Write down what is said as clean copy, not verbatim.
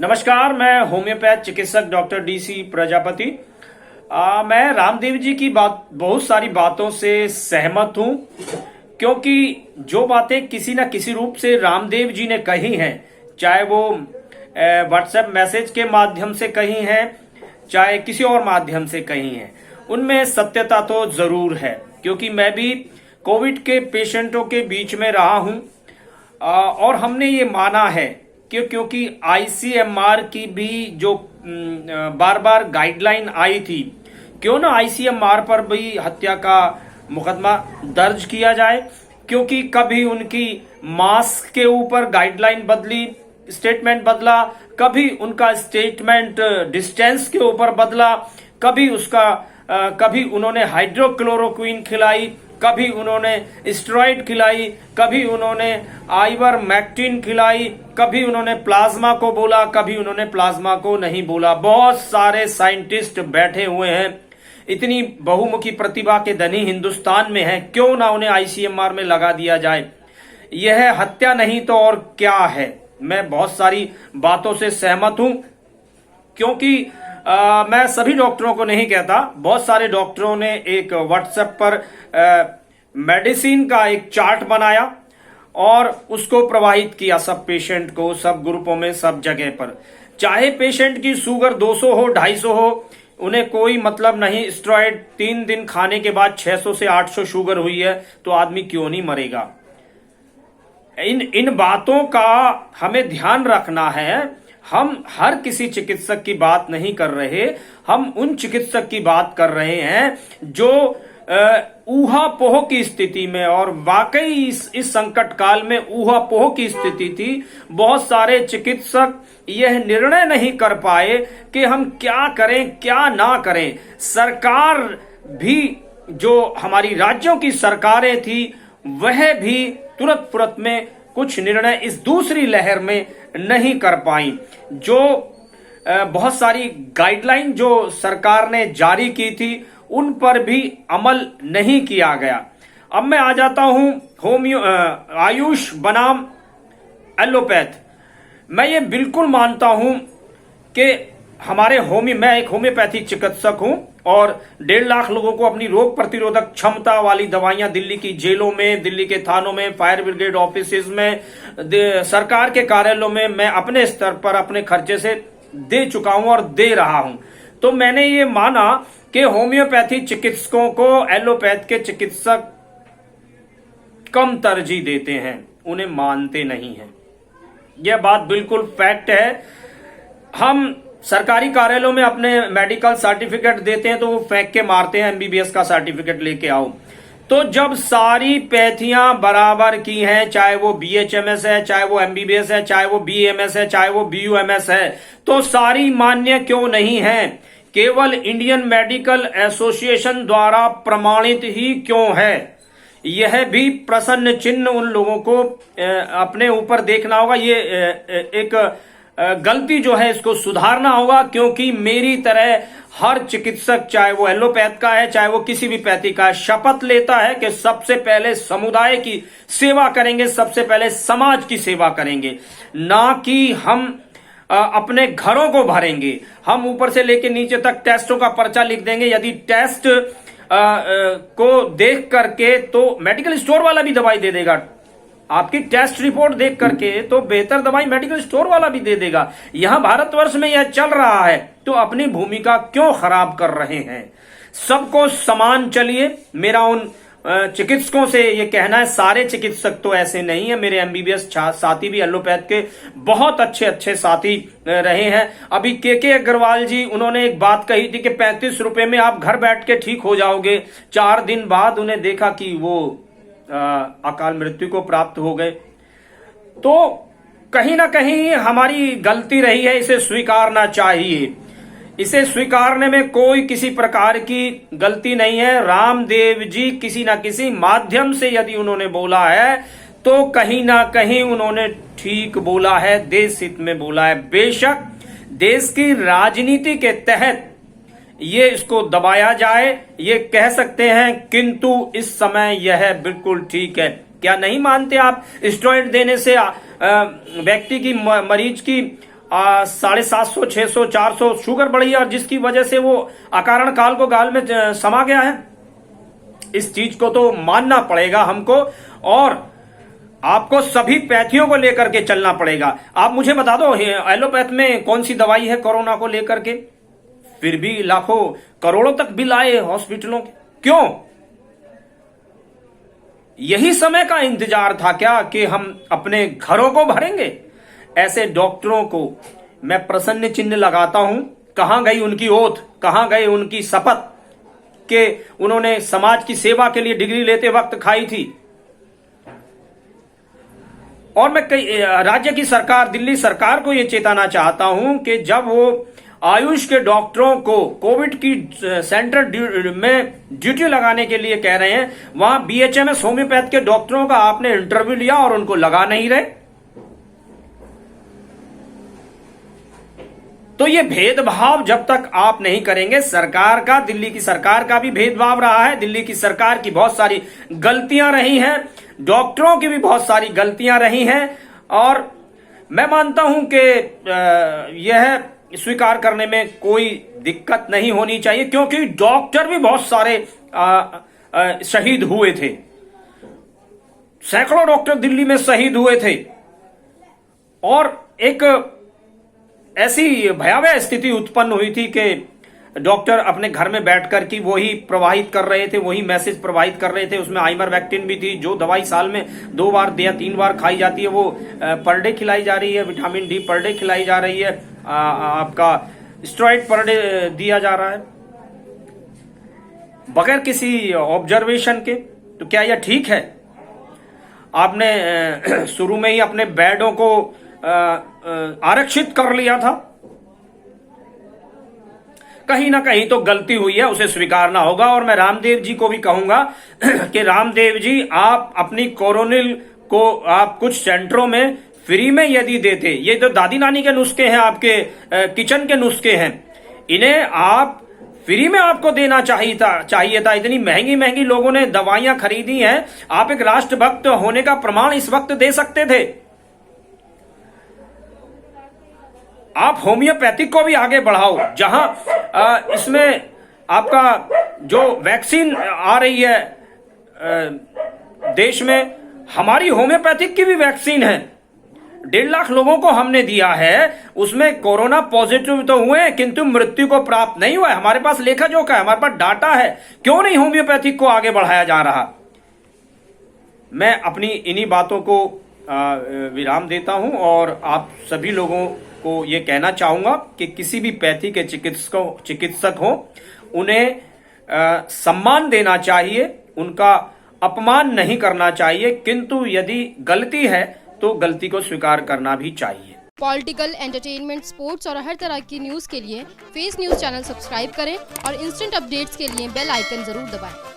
नमस्कार, मैं होम्योपैथ चिकित्सक डॉक्टर डीसी प्रजापति। मैं रामदेव जी की बहुत सारी बातों से सहमत हूं, क्योंकि जो बातें किसी न किसी रूप से रामदेव जी ने कही हैं, चाहे वो व्हाट्सएप मैसेज के माध्यम से कही हैं, चाहे किसी और माध्यम से कही हैं, उनमें सत्यता तो जरूर है। क्योंकि मैं भी कोविड के पेशेंटों के बीच में रहा हूं और हमने ये माना है क्योंकि आईसीएमआर की भी जो बार बार गाइडलाइन आई थी, क्यों ना आईसीएमआर पर भी हत्या का मुकदमा दर्ज किया जाए। क्योंकि कभी उनकी मास्क के ऊपर गाइडलाइन बदली, स्टेटमेंट बदला, कभी उनका स्टेटमेंट डिस्टेंस के ऊपर बदला, कभी उन्होंने हाइड्रोक्लोरोक्विन खिलाई, कभी उन्होंने स्टेरॉइड खिलाई, कभी उन्होंने आइवरमेक्टिन खिलाई, कभी उन्होंने प्लाज्मा को बोला, कभी उन्होंने प्लाज्मा को नहीं बोला। बहुत सारे साइंटिस्ट बैठे हुए हैं, इतनी बहुमुखी प्रतिभा के धनी हिंदुस्तान में है, क्यों ना उन्हें आईसीएमआर में लगा दिया जाए। यह हत्या नहीं तो और क्या है। मैं बहुत सारी बातों से सहमत हूं, क्योंकि मैं सभी डॉक्टरों को नहीं कहता, बहुत सारे डॉक्टरों ने एक व्हाट्सएप पर मेडिसिन का एक चार्ट बनाया और उसको प्रवाहित किया सब पेशेंट को, सब ग्रुपों में, सब जगह पर। चाहे पेशेंट की शुगर 200 हो, 250 हो, उन्हें कोई मतलब नहीं। स्टेरॉइड 3 दिन खाने के बाद 600 से 800 शुगर हुई है तो आदमी क्यों नहीं मरेगा। इन बातों का हमें ध्यान रखना है। हम हर किसी चिकित्सक की बात नहीं कर रहे, हम उन चिकित्सक की बात कर रहे हैं जो ऊहापोह की स्थिति में, और वाकई इस संकट काल में ऊहापोह की स्थिति थी। बहुत सारे चिकित्सक यह निर्णय नहीं कर पाए कि हम क्या करें क्या ना करें। सरकार भी, जो हमारी राज्यों की सरकारें थी, वह भी तुरंत में कुछ निर्णय इस दूसरी लहर में नहीं कर पाई। जो बहुत सारी गाइडलाइन जो सरकार ने जारी की थी, उन पर भी अमल नहीं किया गया। अब मैं आ जाता हूं आयुष बनाम एलोपैथ। मैं ये बिल्कुल मानता हूं कि मैं एक होम्योपैथिक चिकित्सक हूं और 1.5 लाख लोगों को अपनी रोग प्रतिरोधक क्षमता वाली दवाइयां दिल्ली की जेलों में, दिल्ली के थानों में, फायर ब्रिगेड ऑफिसेज में, सरकार के कार्यालयों में मैं अपने स्तर पर अपने खर्चे से दे चुका हूं और दे रहा हूं। तो मैंने ये माना कि होम्योपैथी चिकित्सकों को एलोपैथ के चिकित्सक कम तरजीह देते हैं, उन्हें मानते नहीं हैं। यह बात बिल्कुल फैक्ट है। हम सरकारी कार्यालयों में अपने मेडिकल सर्टिफिकेट देते हैं तो वो फेंक के मारते हैं, एमबीबीएस का सर्टिफिकेट लेके आओ। तो जब सारी पैथियां बराबर की हैं, चाहे वो बीएचएमएस है, चाहे वो एमबीबीएस है, चाहे वो बीएमएस है, चाहे वो बीयूएमएस है, तो सारी मान्य क्यों नहीं है? केवल इंडियन मेडिकल एसोसिएशन द्वारा प्रमाणित ही क्यों है? यह भी प्रश्न चिन्ह उन लोगों को अपने ऊपर देखना होगा। ये एक गलती जो है, इसको सुधारना होगा। क्योंकि मेरी तरह हर चिकित्सक, चाहे वो एलोपैथ का है, चाहे वो किसी भी पैथी का है, शपथ लेता है कि सबसे पहले समुदाय की सेवा करेंगे, सबसे पहले समाज की सेवा करेंगे, ना कि हम अपने घरों को भरेंगे। हम ऊपर से लेके नीचे तक टेस्टों का पर्चा लिख देंगे। यदि टेस्ट को देख करके, तो मेडिकल स्टोर वाला भी दवाई दे देगा। आपकी टेस्ट रिपोर्ट देख करके तो बेहतर दवाई मेडिकल स्टोर वाला भी दे देगा। यहां भारतवर्ष में यह चल रहा है, तो अपनी भूमिका क्यों खराब कर रहे हैं? सबको समान चलिए। मेरा उन चिकित्सकों से ये कहना है, सारे चिकित्सक तो ऐसे नहीं है। मेरे एमबीबीएस साथी भी एलोपैथ के बहुत अच्छे साथी रहे हैं। अभी के अग्रवाल जी, उन्होंने एक बात कही थी कि 35 रुपए में आप घर बैठ के ठीक हो जाओगे। 4 दिन बाद उन्हें देखा कि वो अकाल मृत्यु को प्राप्त हो गए। तो कहीं ना कहीं हमारी गलती रही है, इसे स्वीकारना चाहिए। इसे स्वीकारने में कोई किसी प्रकार की गलती नहीं है। रामदेव जी किसी ना किसी माध्यम से यदि उन्होंने बोला है तो कहीं ना कहीं उन्होंने ठीक बोला है, देश हित में बोला है। बेशक देश की राजनीति के तहत ये इसको दबाया जाए, ये कह सकते हैं, किंतु इस समय यह बिल्कुल ठीक है। क्या नहीं मानते आप? स्टेरॉइड देने से व्यक्ति की, मरीज की 750, 600, 400 शुगर बढ़ी है और जिसकी वजह से वो अकारण काल को गाल में समा गया है। इस चीज को तो मानना पड़ेगा हमको और आपको सभी पैथियों को लेकर के चलना पड़ेगा। आप मुझे बता दो एलोपैथ में कौन सी दवाई है कोरोना को लेकर के? फिर भी लाखों करोड़ों तक बिल आए हॉस्पिटलों के। क्यों? यही समय का इंतजार था क्या कि हम अपने घरों को भरेंगे? ऐसे डॉक्टरों को मैं प्रसन्न चिन्ह लगाता हूं। कहां गई उनकी ओथ, कहां गए उनकी शपथ कि उन्होंने समाज की सेवा के लिए डिग्री लेते वक्त खाई थी। और मैं कई राज्य की सरकार, दिल्ली सरकार को यह चेताना चाहता हूं कि जब वो आयुष के डॉक्टरों को कोविड की सेंटर में ड्यूटी लगाने के लिए कह रहे हैं, वहां बीएचएमएस होम्योपैथ के डॉक्टरों का आपने इंटरव्यू लिया और उनको लगा नहीं रहे। तो ये भेदभाव जब तक आप नहीं करेंगे, सरकार का, दिल्ली की सरकार का भी भेदभाव रहा है, दिल्ली की सरकार की बहुत सारी गलतियां रही हैं, डॉक्टरों की भी बहुत सारी गलतियां रही हैं और मैं मानता हूं कि यह स्वीकार करने में कोई दिक्कत नहीं होनी चाहिए क्योंकि डॉक्टर भी बहुत सारे शहीद हुए थे। सैकड़ों डॉक्टर दिल्ली में शहीद हुए थे और एक ऐसी भयावह स्थिति उत्पन्न हुई थी कि डॉक्टर अपने घर में बैठकर की वही प्रवाहित कर रहे थे, वही मैसेज प्रवाहित कर रहे थे। उसमें आइवरमेक्टिन भी थी, जो दवाई साल में 2 बार या 3 बार खाई जाती है, वो पर डे खिलाई जा रही है। विटामिन डी पर डे खिलाई जा रही है, आपका स्टेरॉइड पर डे दिया जा रहा है बगैर किसी ऑब्जर्वेशन के। तो क्या यह ठीक है? आपने शुरू में ही अपने बेडों को आरक्षित कर लिया था। कहीं ना कहीं तो गलती हुई है, उसे स्वीकारना होगा। और मैं रामदेव जी को भी कहूंगा कि रामदेव जी, आप अपनी कोरोनिल को आप कुछ सेंटरों में फ्री में यदि देते, ये तो दादी नानी के नुस्खे हैं, आपके किचन के नुस्खे हैं, इन्हें आप फ्री में आपको देना चाहिए था। इतनी महंगी महंगी लोगों ने दवाइयां खरीदी हैं, आप एक राष्ट्रभक्त होने का प्रमाण इस वक्त दे सकते थे। आप होम्योपैथिक को भी आगे बढ़ाओ, जहां इसमें आपका जो वैक्सीन आ रही है देश में, हमारी होम्योपैथिक की भी वैक्सीन है। 1.5 लाख लोगों को हमने दिया है, उसमें कोरोना पॉजिटिव तो हुए किंतु मृत्यु को प्राप्त नहीं हुआ है। हमारे पास लेखा जोखा है, हमारे पास डाटा है। क्यों नहीं होम्योपैथिक को आगे बढ़ाया जा रहा? मैं अपनी इन्हीं बातों को विराम देता हूं और आप सभी लोगों को यह कहना चाहूंगा कि किसी भी पैथी के चिकित्सक हो, उन्हें सम्मान देना चाहिए, उनका अपमान नहीं करना चाहिए, किंतु यदि गलती है तो गलती को स्वीकार करना भी चाहिए। पॉलिटिकल, एंटरटेनमेंट, स्पोर्ट्स और हर तरह की न्यूज के लिए फेस न्यूज चैनल सब्सक्राइब करें और इंस्टेंट अपडेट्स के लिए बेल आइकन जरूर दबाएं।